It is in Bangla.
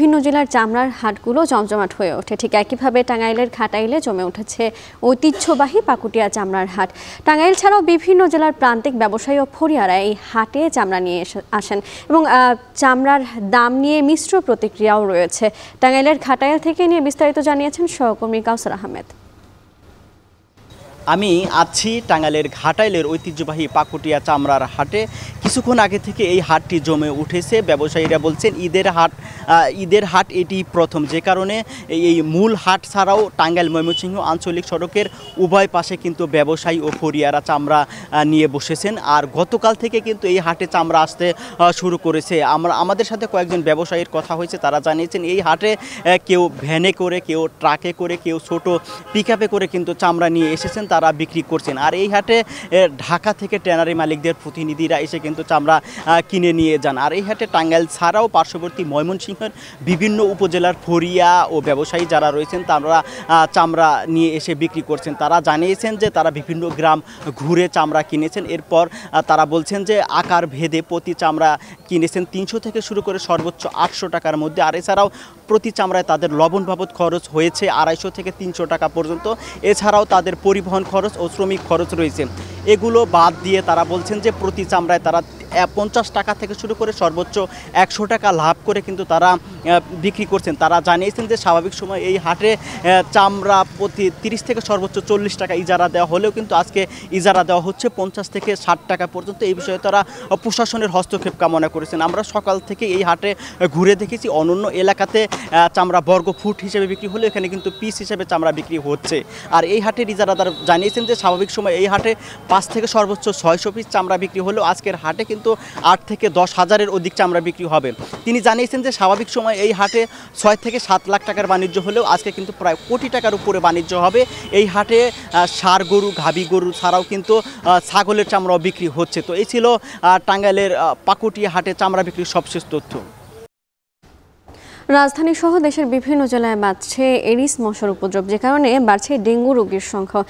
বিভিন্ন জেলার চামড়ার হাটগুলো জমজমাট হয়ে ওঠে। ঠিক একইভাবে টাঙ্গাইলের ঘাটাইলে জমে উঠেছে ঐতিহ্যবাহী পাকুটিয়া চামড়ার হাট। টাঙ্গাইল ছাড়াও বিভিন্ন জেলার প্রান্তিক ব্যবসায়ী ও ফরিয়ারা এই হাটে চামড়া নিয়ে আসেন এবং চামড়ার দাম নিয়ে মিশ্র প্রতিক্রিয়াও রয়েছে। টাঙ্গাইলের ঘাটাইল থেকে নিয়ে বিস্তারিত জানিয়েছেন সহকর্মী কাউসার আহমেদ। আমি আছি টাঙ্গাইলের ঘাটাইলের ঐতিহ্যবাহী পাকুটিয়া চামড়ার হাটে। কিছুক্ষণ আগে থেকে এই হাটটি জমে উঠেছে। ব্যবসায়ীরা বলছেন ঈদের হাট এটি প্রথম, যে কারণে এই মূল হাট ছাড়াও টাঙ্গাইল ময়মনসিংহ আঞ্চলিক সড়কের উভয় পাশে কিন্তু ব্যবসায়ী ও ফরিয়ারা চামড়া নিয়ে বসেছেন। আর গতকাল থেকে কিন্তু এই হাটে চামড়া আসতে শুরু করেছে। আমাদের সাথে কয়েকজন ব্যবসায়ীর কথা হয়েছে, তারা জানিয়েছেন এই হাটে কেউ ভ্যানে করে, কেউ ট্রাকে করে, কেউ ছোট পিকআপে করে কিন্তু চামড়া নিয়ে এসেছেন, তারা বিক্রি করছেন। আর এই হাটে ঢাকা থেকে ট্যানারি মালিকদের প্রতিনিধিরা এসে কিন্তু চামড়া কিনে নিয়ে যান। আর এই হাটে টাঙ্গাইল ছাড়াও পার্শ্ববর্তী ময়মনসিংহের বিভিন্ন উপজেলার ফরিয়া ও ব্যবসায়ী যারা রয়েছেন তারা চামড়া নিয়ে এসে বিক্রি করছেন। তারা জানিয়েছেন যে তারা বিভিন্ন গ্রাম ঘুরে চামড়া কিনেছেন। এরপর তারা বলছেন যে আকার ভেদে প্রতি চামড়া কিনেছেন 300 থেকে শুরু করে সর্বোচ্চ 800 টাকার মধ্যে। আর এছাড়াও প্রতি চামড়ায় তাদের লবণ বাবদ খরচ হয়েছে 250 থেকে 300 টাকা পর্যন্ত। এছাড়াও তাদের পরিবহন খরচ ও শ্রমিক খরচ রয়েছে। এগুলো বাদ দিয়ে তারা বলছেন যে প্রতি চামড়ায় তারা 50 টাকা থেকে শুরু করে সর্বোচ্চ 100 টাকা লাভ করে কিন্তু তারা বিক্রি করছেন। তারা জানিয়েছেন যে স্বাভাবিক সময় এই হাটে চামড়া প্রতি 30 থেকে সর্বোচ্চ 40 টাকা ইজারা দেওয়া হলেও কিন্তু আজকে ইজারা দেওয়া হচ্ছে 50 থেকে 60 টাকা পর্যন্ত। এই বিষয়ে তারা প্রশাসনের হস্তক্ষেপ কামনা করেছেন। আমরা সকাল থেকে এই হাটে ঘুরে দেখেছি, অন্যান্য এলাকাতে চামড়া বর্গ ফুট হিসেবে বিক্রি হলেও এখানে কিন্তু পিস হিসেবে চামড়া বিক্রি হচ্ছে। আর এই হাটের ইজারাদার জানিয়েছেন যে স্বাভাবিক সময় এই হাটে 5 থেকে সর্বোচ্চ 600 পিস চামড়া বিক্রি হলেও আজকের হাটে কিন্তু 8 থেকে 10 হাজারের অধিক চামড়া বিক্রি হবে। তিনি জানিয়েছেন যে স্বাভাবিক সময় এই হাটে 6 থেকে 7 লাখ টাকার বাণিজ্য হলেও আজকে কিন্তু প্রায় কোটি টাকার উপরে বাণিজ্য হবে। এই হাটে ষাঁড় গরু, গাভী গরু ছাড়াও কিন্তু ছাগলের চামড়াও বিক্রি হচ্ছে। তো এই ছিল টাঙ্গাইলের পাকুটিয়া হাটে চামড়া বিক্রির সবশেষ তথ্য। রাজধানী সহ দেশের বিভিন্ন জেলায় বাড়ছে এডিস মশার উপদ্রব, যে কারণে বাড়ছে ডেঙ্গু রোগীর সংখ্যা।